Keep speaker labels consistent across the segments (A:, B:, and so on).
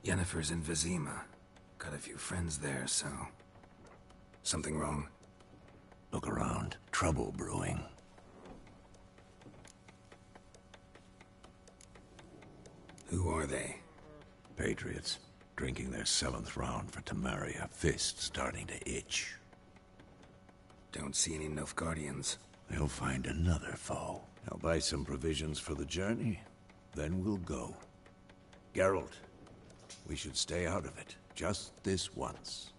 A: Yennefer's in Vizima. Got a few friends there, so... Something wrong?
B: Look around. Trouble brewing.
A: Who are they?
B: Patriots. Drinking their 7th round for Temeria. Fist starting to itch.
A: Don't see any Nilfgaardians.
B: They'll find another foe. I'll buy some provisions for the journey. Then we'll go. Geralt, we should stay out of it. Just this once.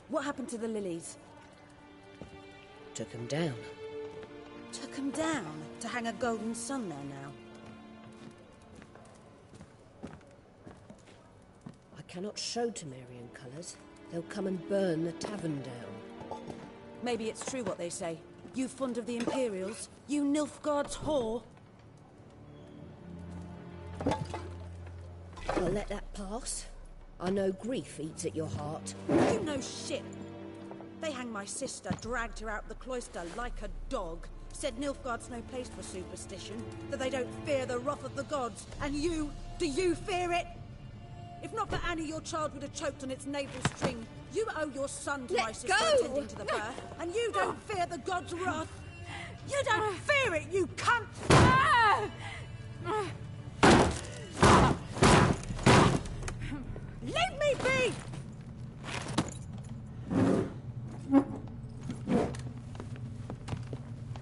C: What happened to the lilies?
D: Took him down.
C: Took them down to hang a golden sun there now.
D: I cannot show Temerian colours. They'll come and burn the tavern down.
C: Maybe it's true what they say. You fond of the Imperials? You Nilfgaard's whore?
D: I'll let that pass. I know grief eats at your heart.
C: You know shit. They hanged my sister, dragged her out the cloister like a dog. Said Nilfgaard's no place for superstition, that they don't fear the wrath of the gods. And you, do you fear it? If not for Annie, your child would have choked on its navel string. You owe your son to my sister attending to the birth, and you don't fear the gods' wrath. You don't fear it, you cunt! Leave me be!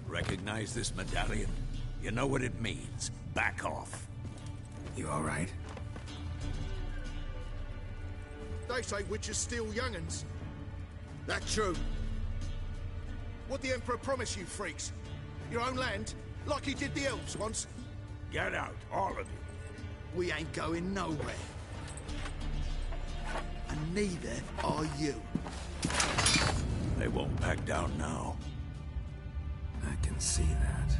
B: Recognize this medallion? You know what it means. Back off.
A: You all right?
E: They say witches steal young'uns. That true? What the Emperor promise you, freaks? Your own land? Like he did the elves once?
B: Get out, all of you.
E: We ain't going nowhere. And neither are you.
B: They won't back down now.
A: I can see that.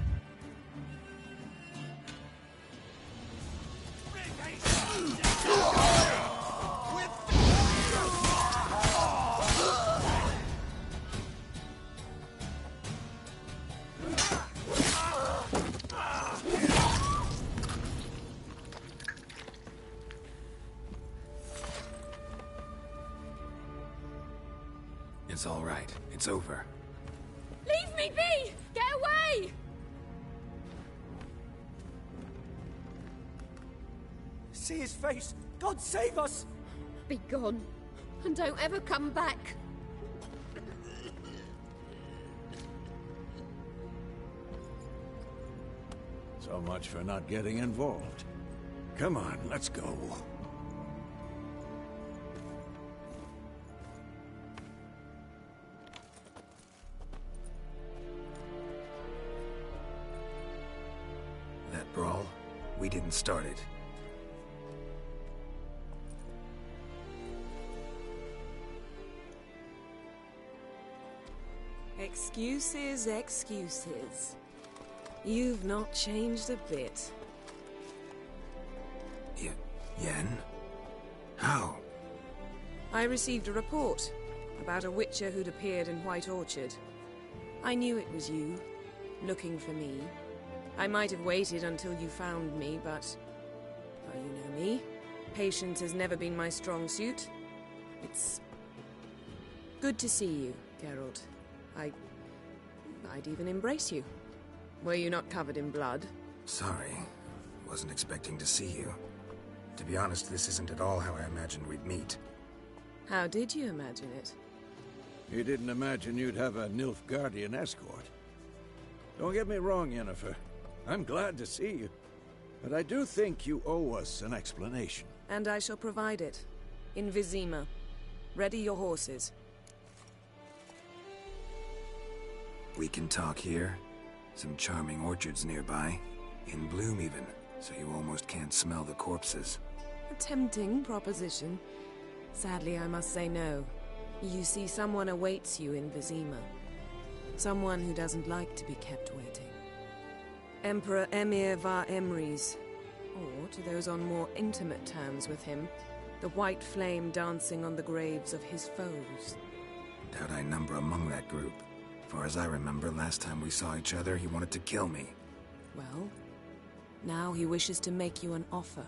A: It's all right. It's over.
F: Leave me be! Get away!
G: See his face! God save us!
F: Be gone, and don't ever come back.
B: So much for not getting involved. Come on, let's go.
A: That brawl, we didn't start it.
H: Excuses, excuses. You've not changed a bit.
A: Yen? How?
H: I received a report about a witcher who'd appeared in White Orchard. I knew it was you, looking for me. I might have waited until you found me, but... well, you know me. Patience has never been my strong suit. It's... good to see you, Geralt. I'd even embrace you. Were you not covered in blood?
A: Sorry. Wasn't expecting to see you. To be honest, this isn't at all how I imagined we'd meet.
H: How did you imagine it?
B: You didn't imagine you'd have a Nilfgaardian escort. Don't get me wrong, Yennefer. I'm glad to see you. But I do think you owe us an explanation.
H: And I shall provide it. In Vizima. Ready your horses.
A: We can talk here. Some charming orchards nearby. In bloom even, so you almost can't smell the corpses.
H: A tempting proposition. Sadly, I must say no. You see, someone awaits you in Vizima. Someone who doesn't like to be kept waiting. Emperor Emir var Emrys. Or, to those on more intimate terms with him, the white flame dancing on the graves of his foes.
A: Doubt I number among that group. Far as I remember, last time we saw each other, he wanted to kill me.
H: Well, now he wishes to make you an offer.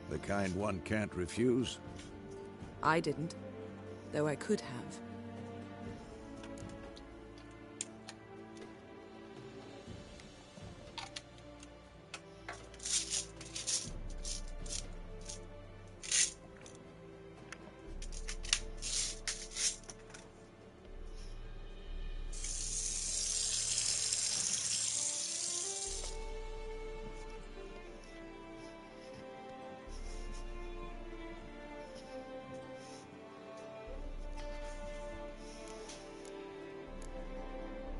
B: The kind one can't refuse.
H: I didn't, though I could have.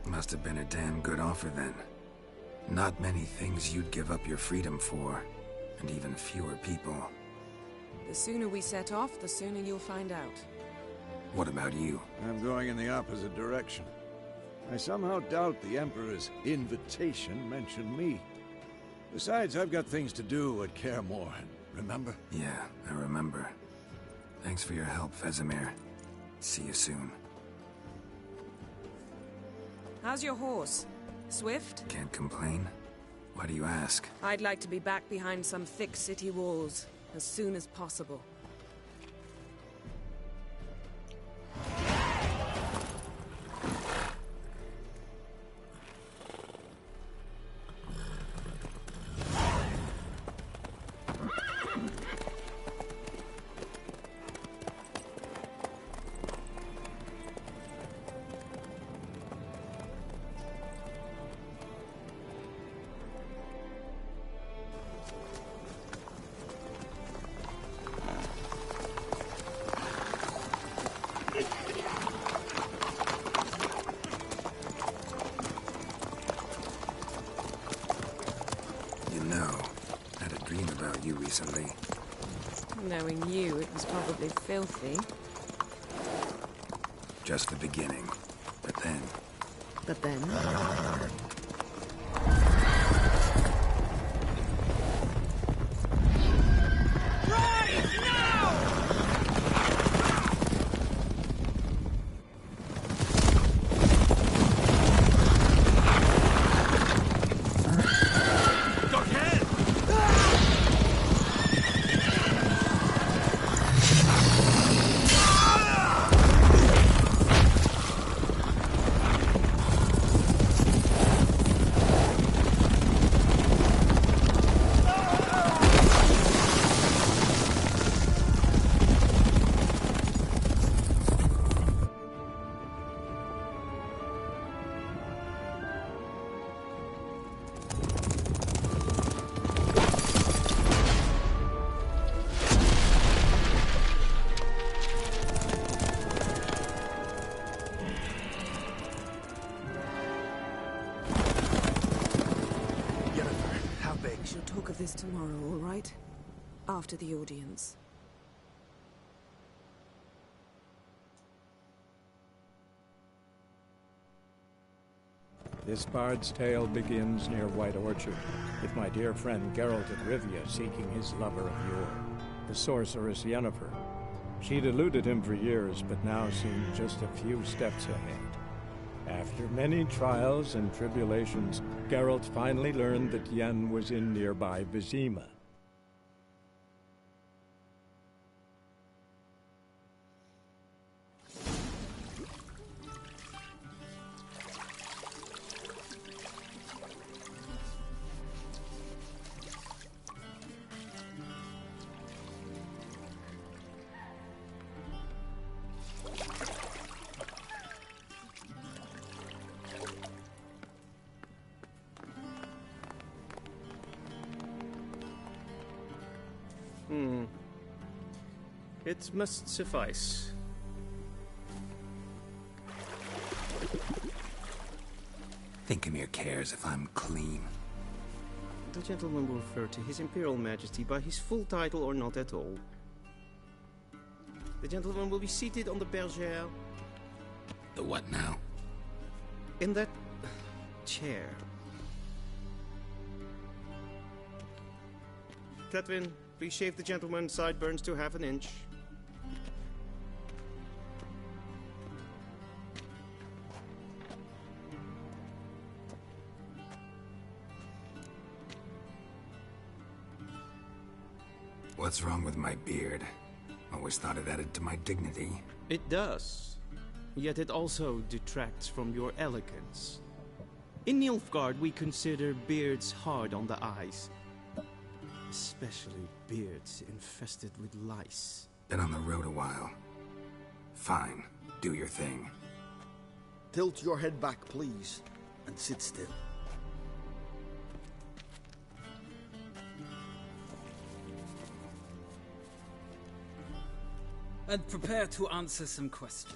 A: Must have been a damn good offer then. Not many things you'd give up your freedom for, and even fewer people.
H: The sooner we set off, the sooner you'll find out.
A: What about you?
B: I'm going in the opposite direction. I somehow doubt the Emperor's invitation mentioned me. Besides, I've got things to do at Kaer Morhen, remember?
A: Yeah, I remember. Thanks for your help, Vesemir. See you soon.
H: How's your horse? Swift?
A: Can't complain. Why do you ask?
H: I'd like to be back behind some thick city walls as soon as possible.
A: Recently.
H: Knowing you, it was probably filthy.
A: Just the beginning. But then...
H: But then? This tomorrow, all right? After the audience.
I: This bard's tale begins near White Orchard, with my dear friend Geralt of Rivia seeking his lover of yore, the sorceress Yennefer. She'd eluded him for years, but now seemed just a few steps ahead. After many trials and tribulations, Geralt finally learned that Yen was in nearby Vizima.
J: It must suffice.
A: Thinkemere cares if I'm clean.
J: The gentleman will refer to His Imperial Majesty by his full title or not at all. The gentleman will be seated on the bergère.
A: The what now?
J: In that chair. Catwin, please shave the gentleman's sideburns to half an inch.
A: What's wrong with my beard? Always thought it added to my dignity.
J: It does. Yet it also detracts from your elegance. In Nilfgaard, we consider beards hard on the eyes. Especially beards infested with lice.
A: Been on the road a while. Fine, do your thing.
E: Tilt your head back, please, and sit still.
K: And prepare to answer some questions.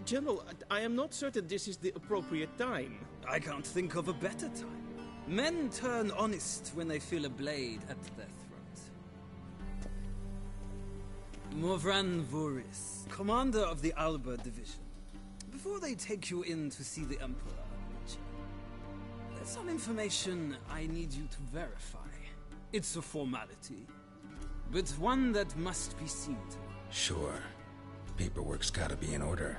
J: General, I am not certain this is the appropriate time.
K: I can't think of a better time. Men turn honest when they feel a blade at their throat. Morvran Voris, commander of the Alba Division. Before they take you in to see the Emperor, there's some information I need you to verify. It's a formality, but one that must be seen to.
A: Sure. Paperwork's gotta be in order.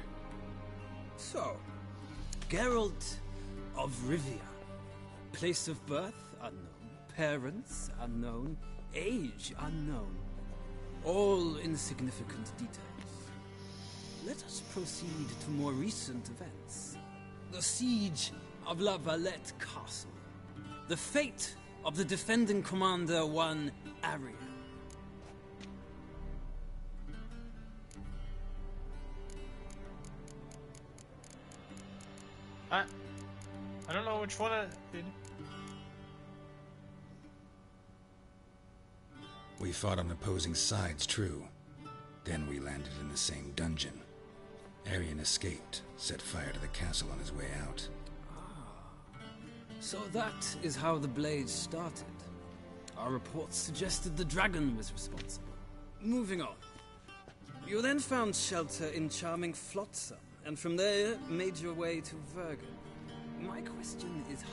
K: So, Geralt of Rivia. Place of birth unknown, parents unknown, age unknown. All insignificant details. Let us proceed to more recent events. The siege of La Valette Castle. The fate of the defending commander, one Arya.
L: I don't know which one I did.
A: We fought on opposing sides, true. Then we landed in the same dungeon. Aryan escaped, set fire to the castle on his way out.
K: So that is how the Blade started. Our reports suggested the dragon was responsible. Moving on. You then found shelter in charming Flotsam, and from there made your way to Vergen. My question is how?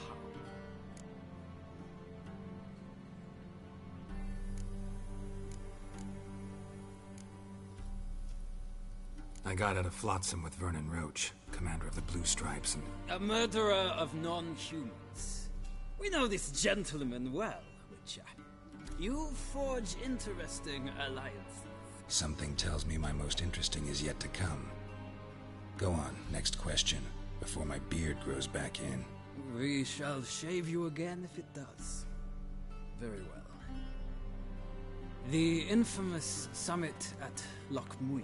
A: I got out of Flotsam with Vernon Roach, commander of the Blue Stripes, and...
K: A murderer of non-humans. We know this gentleman well, Witcher. You forge interesting alliances.
A: Something tells me my most interesting is yet to come. Go on, next question, before my beard grows back in.
K: We shall shave you again if it does. Very well. The infamous summit at Loch Muin.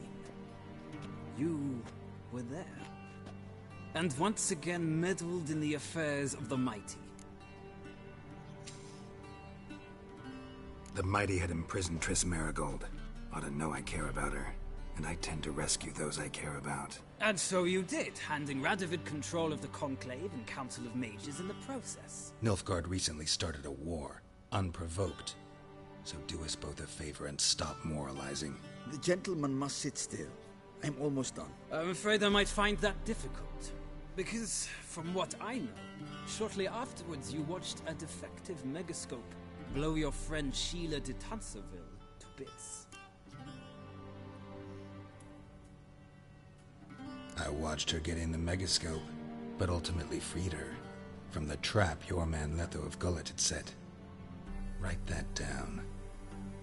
K: You were there. And once again meddled in the affairs of the mighty.
A: The mighty had imprisoned Triss Marigold. Ought to know I care about her, and I tend to rescue those I care about.
K: And so you did, handing Radovid control of the Conclave and Council of Mages in the process.
A: Nilfgaard recently started a war, unprovoked. So do us both a favor and stop moralizing.
E: The gentleman must sit still. I'm almost done.
K: I'm afraid I might find that difficult. Because, from what I know, shortly afterwards you watched a defective megascope blow your friend Sheila de Tanserville to bits.
A: I watched her get in the megascope, but ultimately freed her from the trap your man Letho of Gullet had set. Write that down.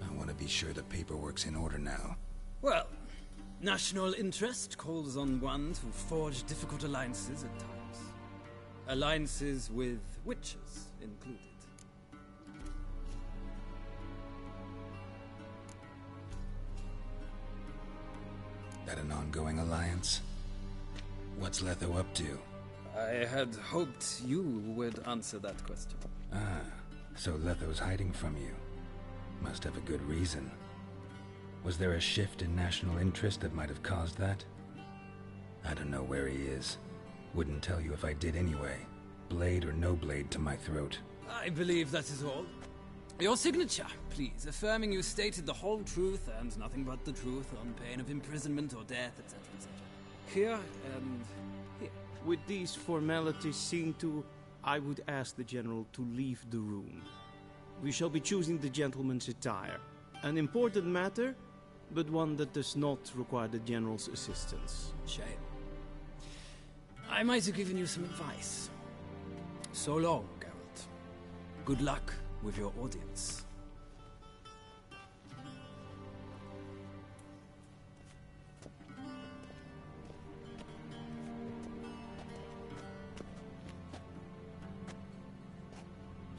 A: I want to be sure the paperwork's in order now.
K: Well, national interest calls on one to forge difficult alliances at times. Alliances with witches included.
A: That an ongoing alliance? What's Letho up to?
K: I had hoped you would answer that question.
A: Ah, so Letho's hiding from you. Must have a good reason. Was there a shift in national interest that might have caused that? I don't know where he is. Wouldn't tell you if I did anyway. Blade or no blade to my throat. I
K: believe that is all. Your signature, please, affirming you stated the whole truth and nothing but the truth on pain of imprisonment or death, etc., etc. Here and here.
J: With these formalities seen to, I would ask the General to leave the room. We shall be choosing the gentleman's attire. An important matter, but one that does not require the General's assistance.
K: Shame. I might have given you some advice. So long, Geralt. Good luck with your audience.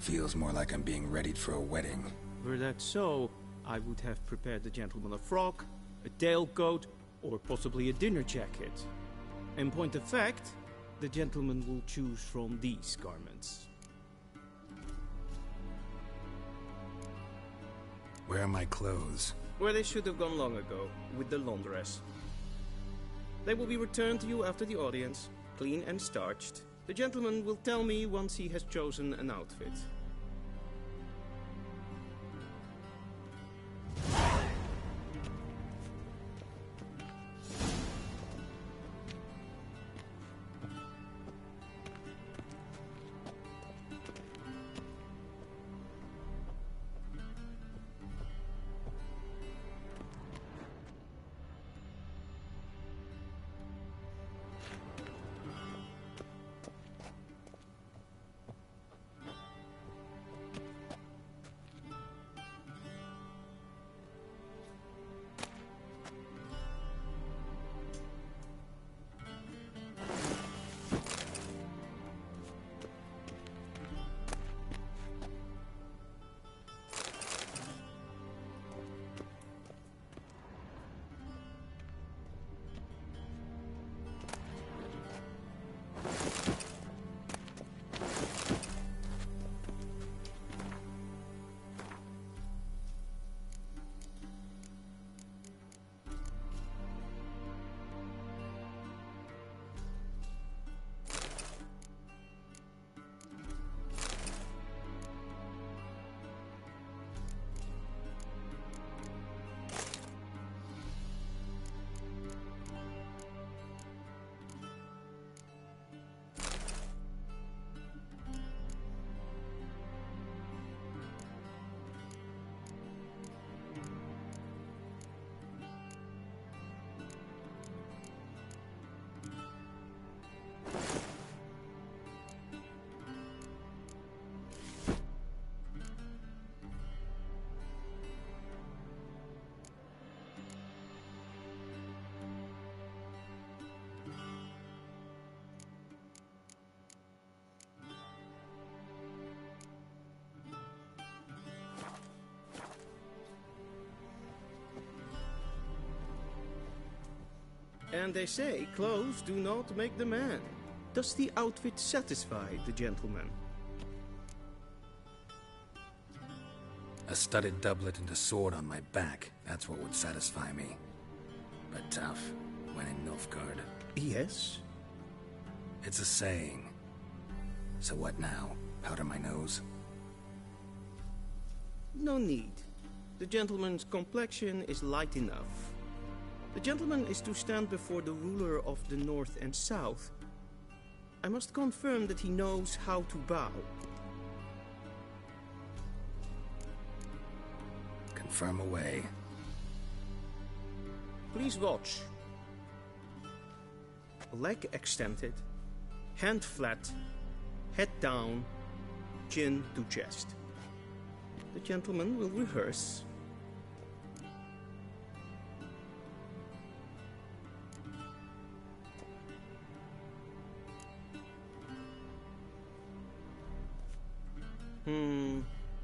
A: Feels more like I'm being readied for a wedding.
J: Were that so, I would have prepared the gentleman a frock, a tailcoat, or possibly a dinner jacket. In point of fact, the gentleman will choose from these garments.
A: Where are my clothes?
J: Where they should have gone long ago, with the laundress. They will be returned to you after the audience, clean and starched. The gentleman will tell me once he has chosen an outfit. And they say clothes do not make the man. Does the outfit satisfy the gentleman?
A: A studded doublet and a sword on my back, that's what would satisfy me. But tough, when in Nilfgaard.
J: Yes?
A: It's a saying. So what now? Powder my nose?
J: No need. The gentleman's complexion is light enough. The gentleman is to stand before the ruler of the North and South. I must confirm that he knows how to bow.
A: Confirm away.
J: Please watch. Leg extended, hand flat, head down, chin to chest. The gentleman will rehearse.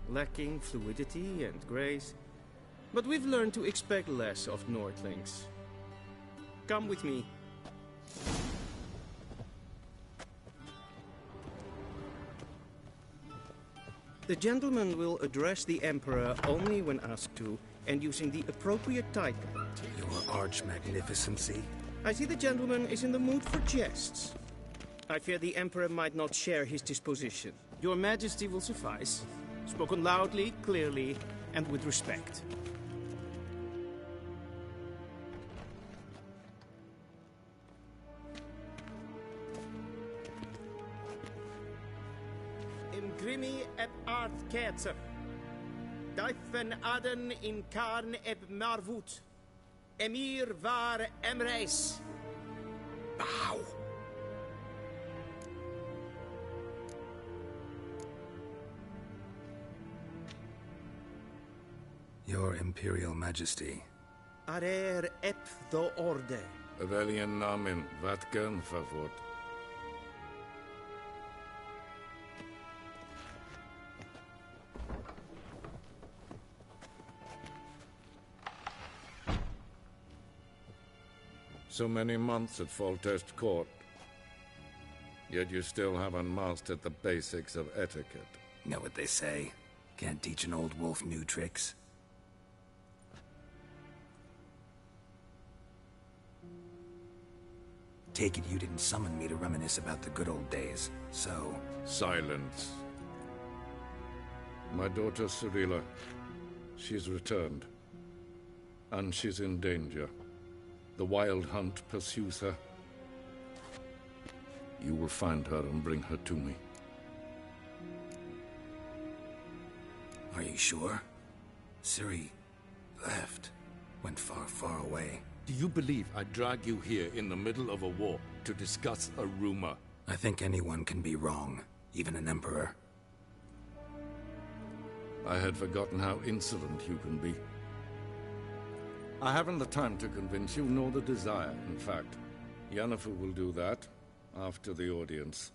J: Lacking fluidity and grace. But we've learned to expect less of Nordlings. Come with me. The gentleman will address the Emperor only when asked to, and using the appropriate title.
A: Your Arch-Magnificency?
J: I see the gentleman is in the mood for jests. I fear the Emperor might not share his disposition. Your Majesty will suffice. Spoken loudly, clearly, and with respect. Imgrimi eb aardkerzer. Duifen aden in karn eb marvoet. Emir var emreis.
A: Bow. Your Imperial Majesty.
J: Arer ep do orde.
M: Weljen namen, wat kan favort? So many months at Foltest Court. Yet you still haven't mastered the basics of etiquette.
A: Know what they say? Can't teach an old wolf new tricks. Take it you didn't summon me to reminisce about the good old days, so...
M: Silence. My daughter Cyrilla, she's returned. And she's in danger. The Wild Hunt pursues her. You will find her and bring her to me.
A: Are you sure? Ciri left. Went far, far away.
M: Do you believe I'd drag you here in the middle of a war to discuss a rumor?
A: I think anyone can be wrong, even an emperor.
M: I had forgotten how insolent you can be. I haven't the time to convince you, nor the desire, in fact. Yennefer will do that after the audience.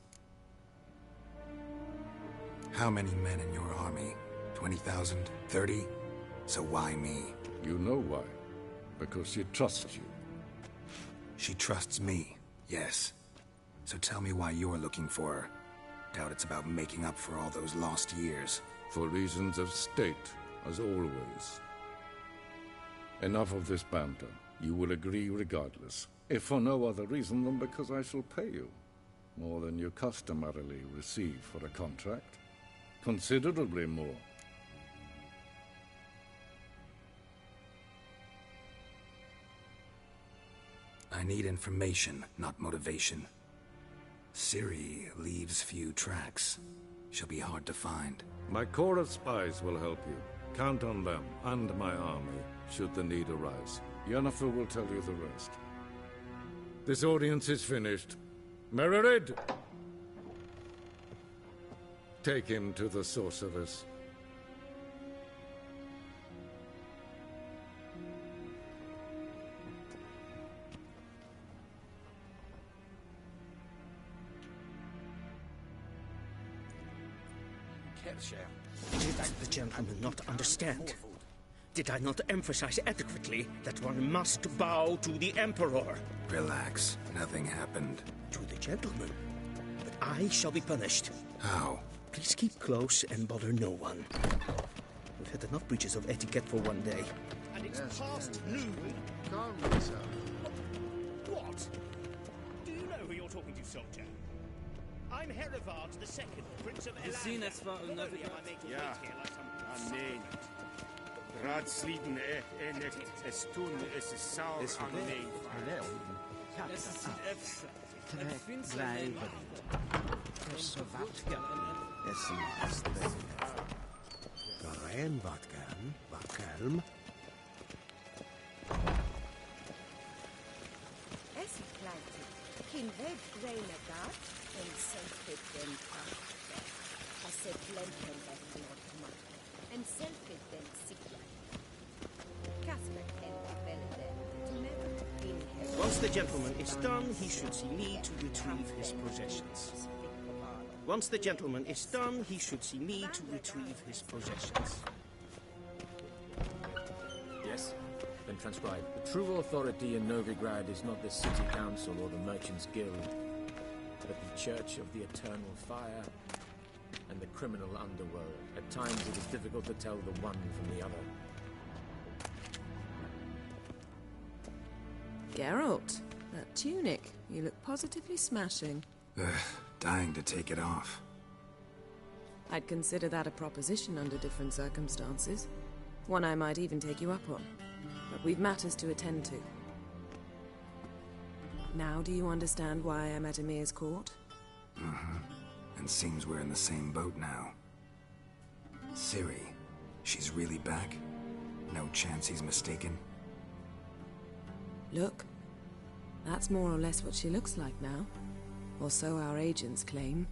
A: How many men in your army? 20,000? 30? So why me?
M: You know why. Because she trusts you.
A: She trusts me, yes. So tell me why you're looking for her. Doubt it's about making up for all those lost years.
M: For reasons of state, as always. Enough of this banter. You will agree regardless. If for no other reason than because I shall pay you. More than you customarily receive for a contract. Considerably more.
A: I need information, not motivation. Ciri leaves few tracks. She'll be hard to find.
M: My corps of spies will help you. Count on them, and my army, should the need arise. Yennefer will tell you the rest. This audience is finished. Mererid! Take him to the sorceress.
G: Did the gentleman not understand? Did I not emphasize adequately that one must bow to the Emperor?
A: Relax. Nothing happened.
G: To the gentleman. But I shall be punished.
A: How?
G: Please keep close and bother no one. We've had enough breaches of etiquette for one day. And it's past noon.
E: Calm yourself.
G: What? Do you know who you're talking to, soldier? I'm Herivard II, Prince of Elan.
N: Ja, nee. Raadsliden echt es tun es saur aan nee.
G: Es ist Efsa.
O: Garein Vatkan, Vakalm.
P: Es kleinte, kin red graine gat, en selfit den a se plenken et not en selfit den sikla. Casper en rebelde, to never in
G: Once the gentleman is done, he should see me to retrieve his possessions. Once the gentleman is done, he should see me to retrieve his possessions.
Q: Yes, then transcribe. The true authority in Novigrad is not the city council or the merchants' guild, but the Church of the Eternal Fire and the criminal underworld. At times it is difficult to tell the one from the other.
H: Geralt, that tunic. You look positively smashing.
A: Ugh, dying to take it off.
H: I'd consider that a proposition under different circumstances. One I might even take you up on. But we've matters to attend to. Now do you understand why I'm at Emir's court?
A: Mm-hmm. And seems we're in the same boat now. Ciri, she's really back? No chance he's mistaken?
H: Look, that's more or less what she looks like now. Or so our agents claim.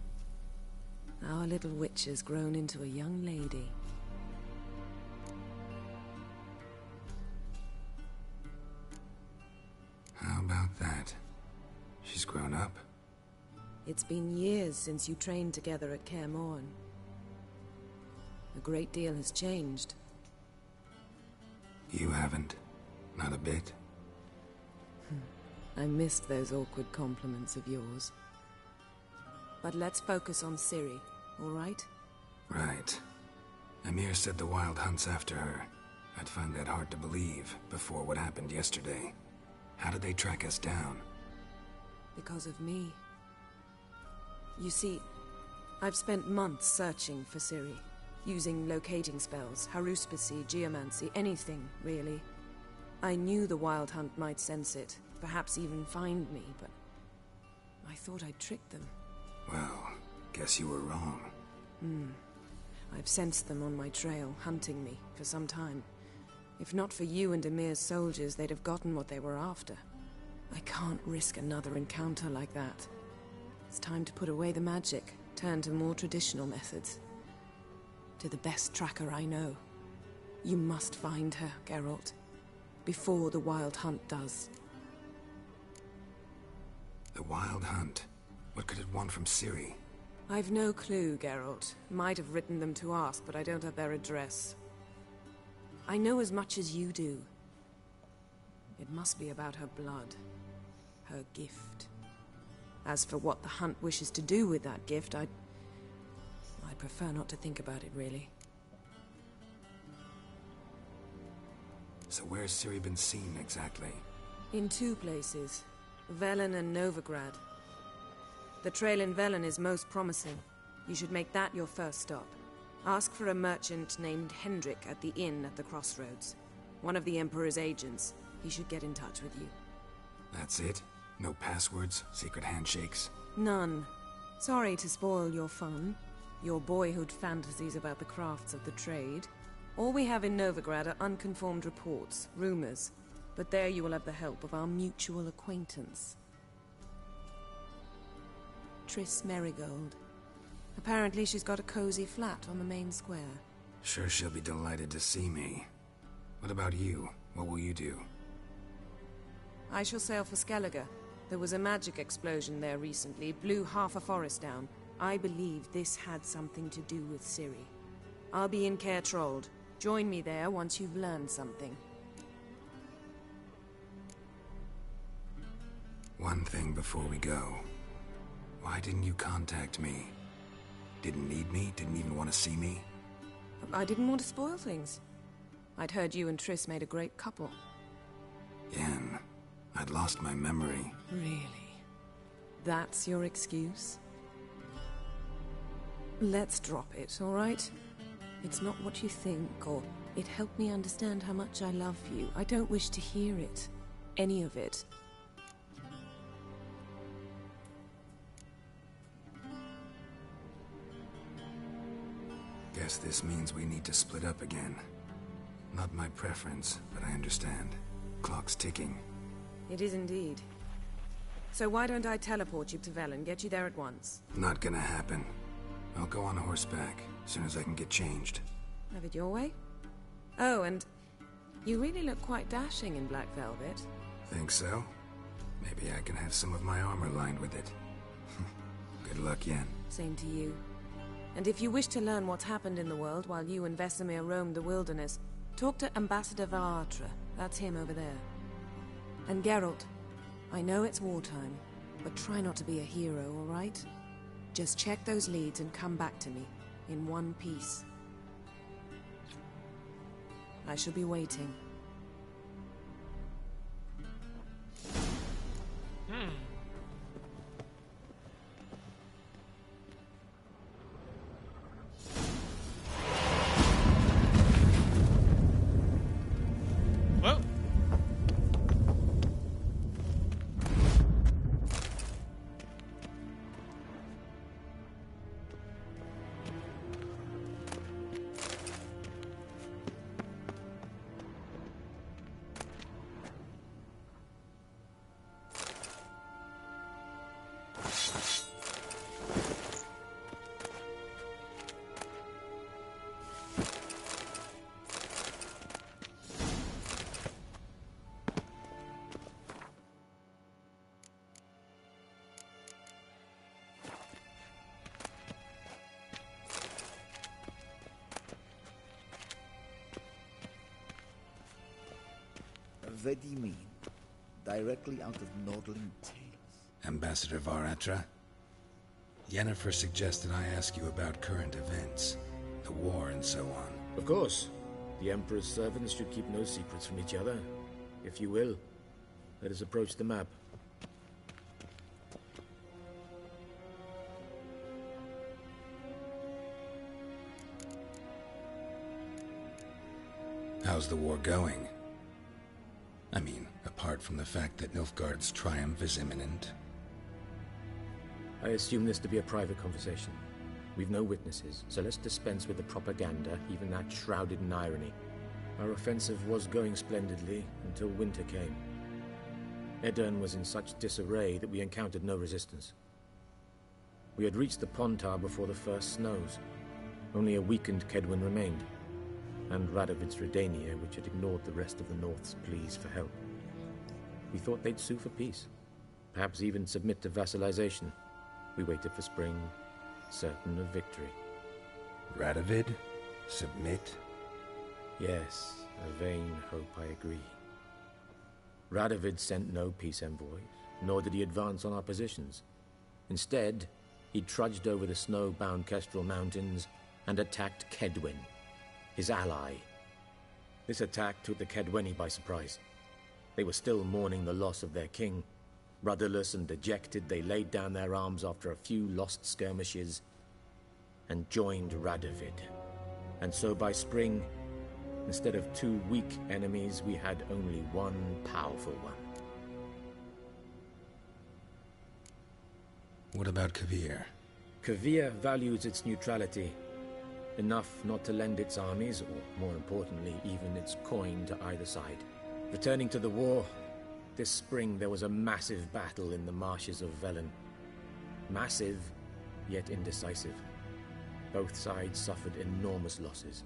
H: Our little witch has grown into a young lady.
A: How about that? She's grown up?
H: It's been years since you trained together at Kaer Morhen. A great deal has changed.
A: You haven't. Not a bit.
H: I missed those awkward compliments of yours. But let's focus on Ciri, all right?
A: Right. Emir said the Wild Hunt's after her. I'd find that hard to believe before what happened yesterday. How did they track us down?
H: Because of me. You see, I've spent months searching for Ciri, using locating spells, haruspicy, geomancy, anything, really. I knew the Wild Hunt might sense it, perhaps even find me, but I thought I'd tricked them.
A: Well, guess you were wrong.
H: I've sensed them on my trail, hunting me, for some time. If not for you and Emir's soldiers, they'd have gotten what they were after. I can't risk another encounter like that. It's time to put away the magic, turn to more traditional methods. To the best tracker I know. You must find her, Geralt. Before the Wild Hunt does.
A: The Wild Hunt? What could it want from Ciri?
H: I've no clue, Geralt. Might have written them to ask, but I don't have their address. I know as much as you do. It must be about her blood. Her gift. As for what the Hunt wishes to do with that gift, I'd prefer not to think about it, really.
A: So where's Ciri been seen, exactly?
H: In two places. Velen and Novigrad. The trail in Velen is most promising. You should make that your first stop. Ask for a merchant named Hendrik at the inn at the crossroads. One of the Emperor's agents. He should get in touch with you.
A: That's it? No passwords? Secret handshakes?
H: None. Sorry to spoil your fun. Your boyhood fantasies about the crafts of the trade. All we have in Novigrad are unconfirmed reports, rumors. But there you will have the help of our mutual acquaintance. Triss Merigold. Apparently she's got a cozy flat on the main square.
A: Sure she'll be delighted to see me. What about you? What will you do?
H: I shall sail for Skellige. There was a magic explosion there recently, blew half a forest down. I believe this had something to do with Ciri. I'll be in Caer Trolde. Join me there once you've learned something.
A: One thing before we go. Why didn't you contact me? Didn't need me? Didn't even want to see me?
H: I didn't want to spoil things. I'd heard you and Triss made a great couple.
A: Yen, I'd lost my memory.
H: Really? That's your excuse? Let's drop it, all right? It's not what you think, or it helped me understand how much I love you. I don't wish to hear it. Any of it.
A: Guess this means we need to split up again. Not my preference, but I understand. Clock's ticking.
H: It is indeed. So why don't I teleport you to Velen, get you there at once?
A: Not gonna happen. I'll go on horseback, as soon as I can get changed.
H: Have it your way? Oh, and you really look quite dashing in black velvet.
A: Think so? Maybe I can have some of my armor lined with it. Good luck, Yen.
H: Same to you. And if you wish to learn what's happened in the world while you and Vesemir roamed the wilderness, talk to Ambassador Varatra. That's him over there. And Geralt, I know it's wartime, but try not to be a hero, all right? Just check those leads and come back to me, in one piece. I shall be waiting.
L: Well.
R: What do you mean? directly out of Nordling tales.
A: Ambassador Varatra? Yennefer suggested I ask you about current events, the war and so on.
Q: Of course. The Emperor's servants should keep no secrets from each other. If you will, let us approach the map.
A: How's the war going? I mean, apart from the fact that Nilfgaard's triumph is imminent.
Q: I assume this to be a private conversation. We've no witnesses, so let's dispense with the propaganda, even that shrouded in irony. Our offensive was going splendidly until winter came. Edirn was in such disarray that we encountered no resistance. We had reached the Pontar before the first snows. Only a weakened Kedwin remained, and Radovid's Redania, which had ignored the rest of the North's pleas for help. We thought they'd sue for peace, perhaps even submit to vassalization. We waited for spring, certain of victory.
A: Radovid? Submit?
Q: Yes, a vain hope, I agree. Radovid sent no peace envoys, nor did he advance on our positions. Instead, he trudged over the snow-bound Kestrel Mountains and attacked Kedwin, his ally. This attack took the Kedweni by surprise. They were still mourning the loss of their king. Rudderless and dejected, they laid down their arms after a few lost skirmishes and joined Radovid. And so by spring, instead of 2 weak enemies, we had only one powerful one.
A: What about Kavir?
Q: Kavir values its neutrality, enough not to lend its armies, or more importantly, even its coin to either side. Returning to the war, this spring there was a massive battle in the marshes of Velen. Massive, yet indecisive. Both sides suffered enormous losses,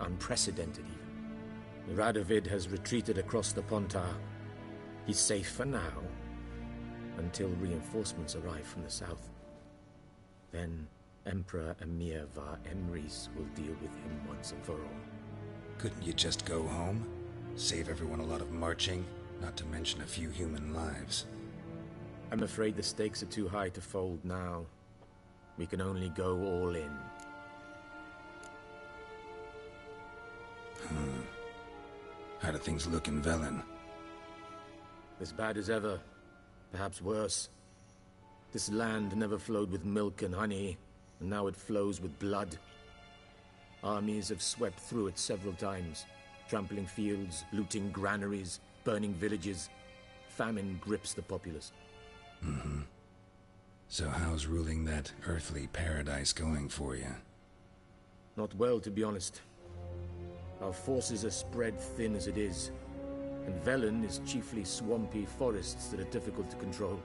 Q: unprecedented even. Radovid has retreated across the Pontar. He's safe for now, until reinforcements arrive from the south. Then Emperor Emir Var Emrys will deal with him once and for all.
A: Couldn't you just go home? Save everyone a lot of marching, not to mention a few human lives.
Q: I'm afraid the stakes are too high to fold now. We can only go all in.
A: How do things look in Velen?
Q: As bad as ever, perhaps worse. This land never flowed with milk and honey, and now it flows with blood. Armies have swept through it several times, trampling fields, looting granaries, burning villages. Famine grips the populace.
A: So how's ruling that earthly paradise going for you?
Q: Not well, to be honest. Our forces are spread thin as it is, and Velen is chiefly swampy forests that are difficult to control.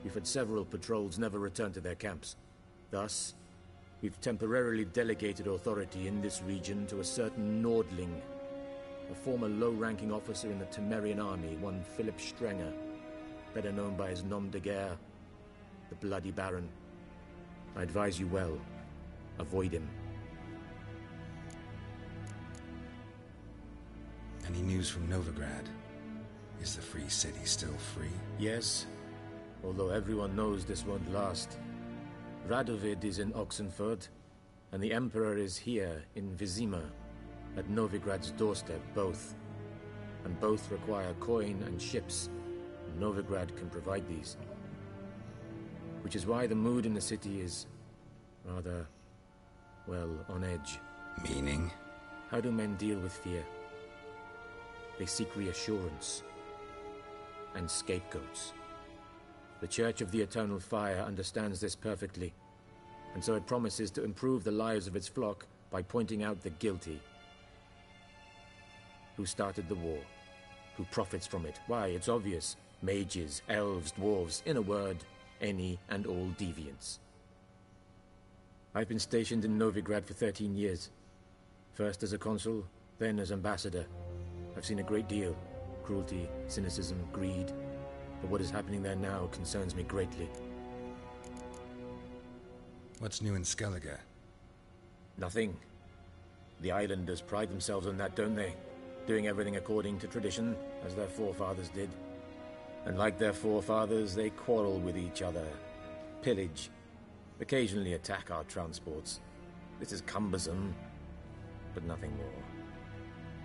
Q: We've had several patrols never return to their camps. Thus, we've temporarily delegated authority in this region to a certain Nordling, a former low-ranking officer in the Temerian army, one Philip Strenger, better known by his nom de guerre, the Bloody Baron. I advise you well. Avoid him.
A: Any news from Novigrad? Is the Free City still free?
Q: Yes, although everyone knows this won't last. Radovid is in Oxenford, and the Emperor is here in Vizima, at Novigrad's doorstep, both. And both require coin and ships. Novigrad can provide these. Which is why the mood in the city is rather, well, on edge.
A: Meaning?
Q: How do men deal with fear? They seek reassurance and scapegoats. The Church of the Eternal Fire understands this perfectly, and so it promises to improve the lives of its flock by pointing out the guilty. Who started the war? Who profits from it? Why, it's obvious. Mages, elves, dwarves, in a word, any and all deviants. I've been stationed in Novigrad for 13 years. First as a consul, then as ambassador. I've seen a great deal. Cruelty, cynicism, greed. But what is happening there now concerns me greatly.
A: What's new in Skellige?
Q: Nothing. The islanders pride themselves on that, don't they? Doing everything according to tradition, as their forefathers did. And like their forefathers, they quarrel with each other, pillage, occasionally attack our transports. This is cumbersome, but nothing more.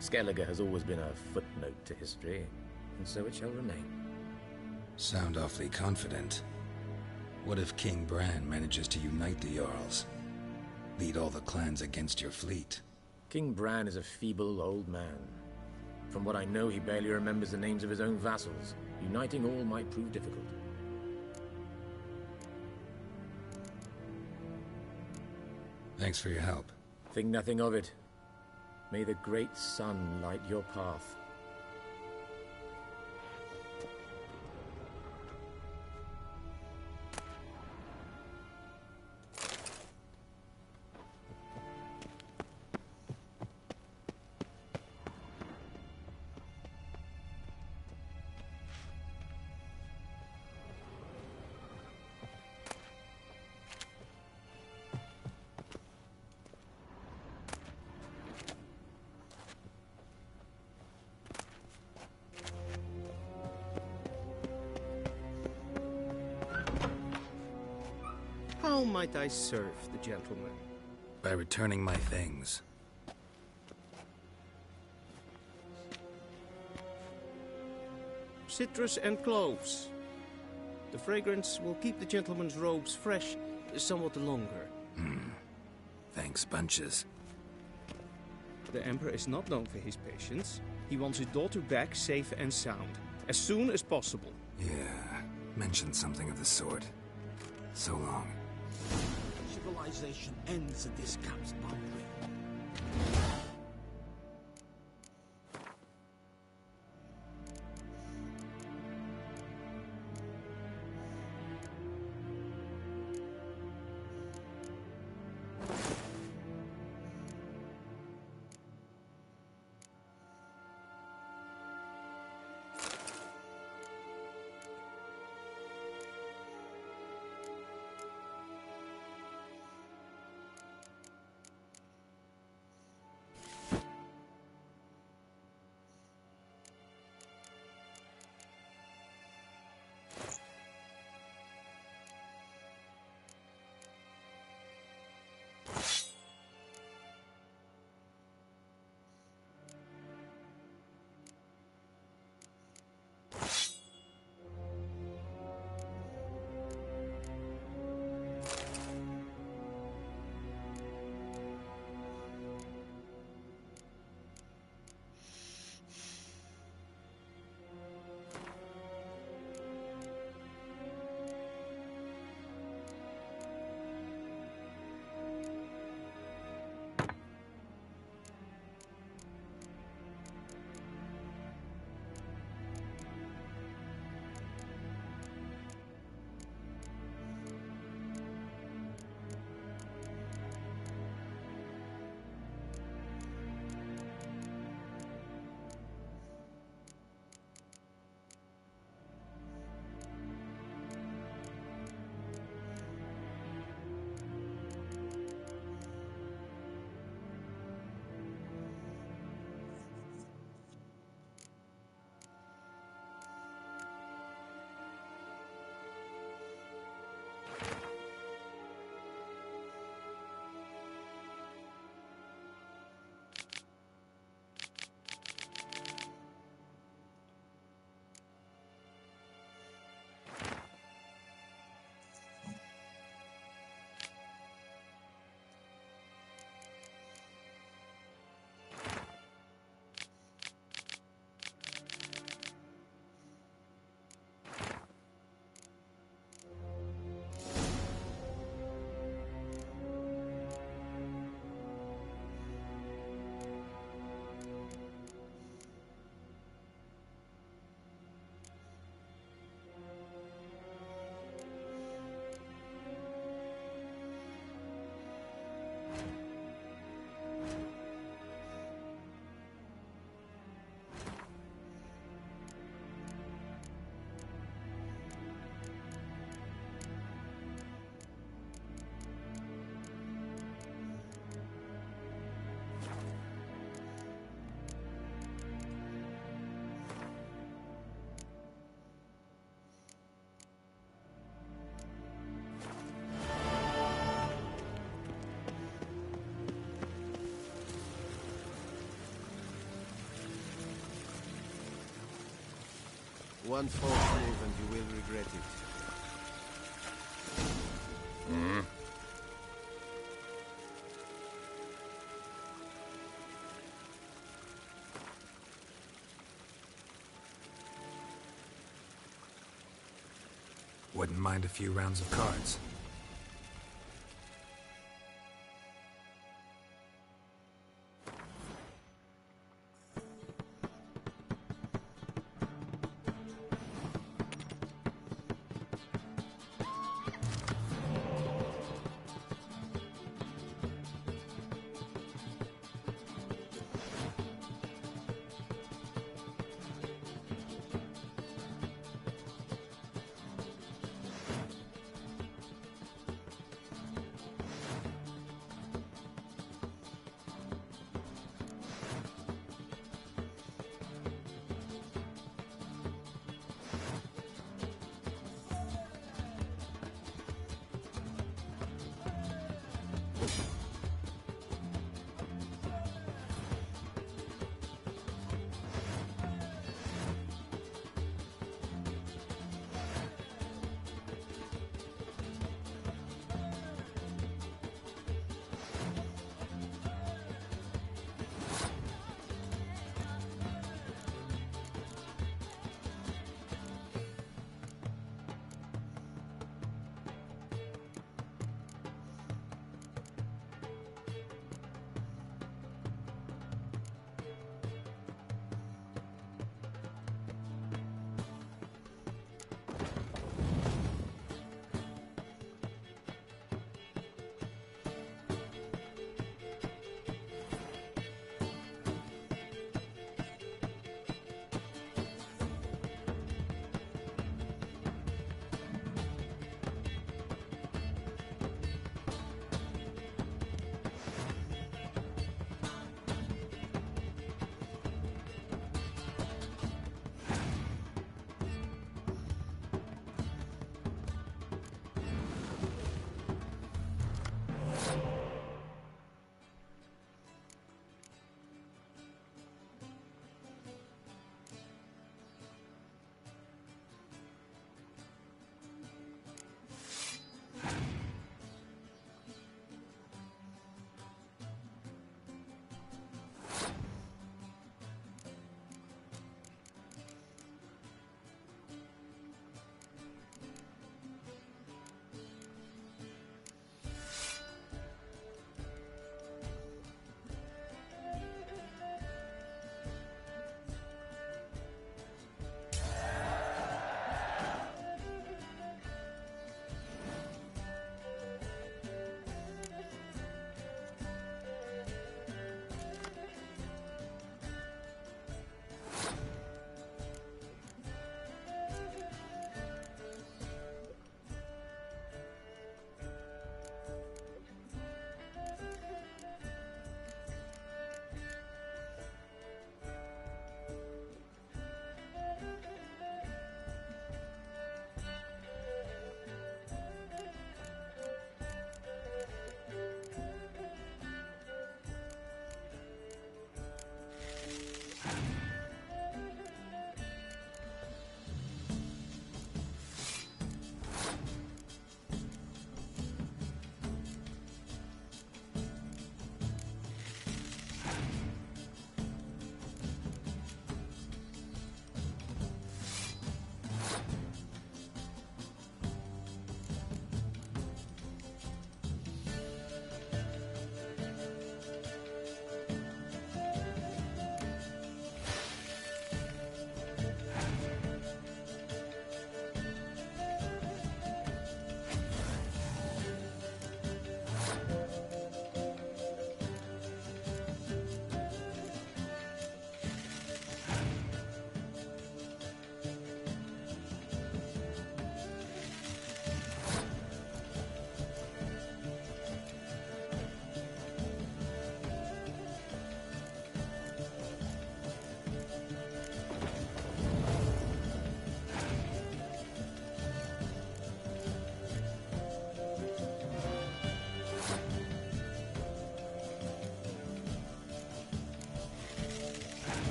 Q: Skellige has always been a footnote to history, and so it shall remain.
A: Sound awfully confident. What if King Bran manages to unite the Jarls? Lead all the clans against your fleet?
Q: King Bran is a feeble old man. From what I know, he barely remembers the names of his own vassals. Uniting all might prove difficult.
A: Thanks for your help.
Q: Think nothing of it. May the great sun light your path.
J: How might I serve the gentleman?
A: By returning my things.
J: Citrus and cloves. The fragrance will keep the gentleman's robes fresh somewhat longer.
A: Thanks, bunches.
J: The Emperor is not known for his patience. He wants his daughter back safe and sound, as soon as possible.
A: Yeah, mentioned something of the sort. So long.
O: Civilization ends at this camp's boundary.
S: One false move and you will regret it.
M: Hmm?
A: Wouldn't mind a few rounds of cards.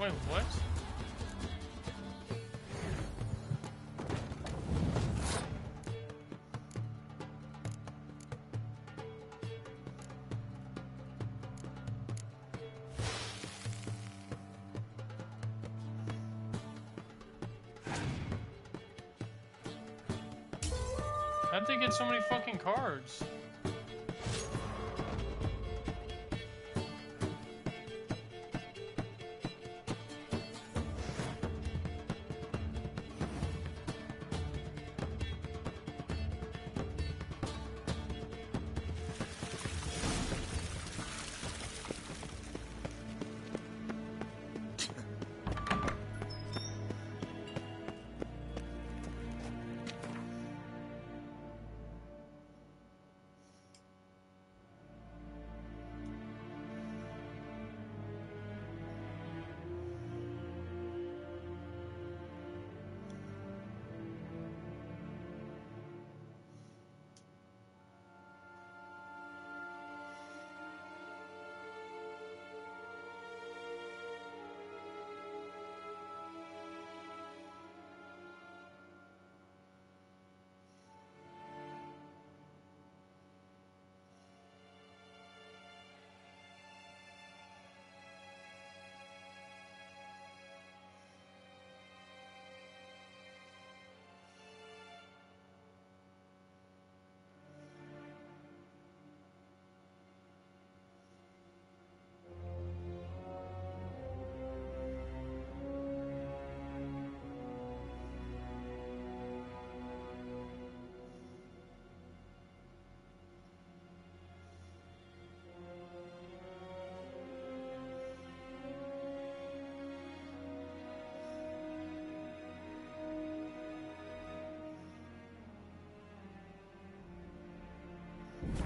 L: Wait, what? How'd they get so many fucking cards?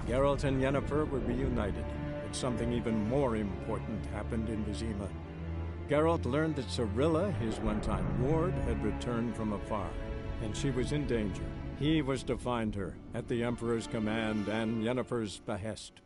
I: Geralt and Yennefer were reunited, but something even more important happened in Vizima. Geralt learned that Cirilla, his one-time ward, had returned from afar, and she was in danger. He was to find her, at the Emperor's command and Yennefer's behest.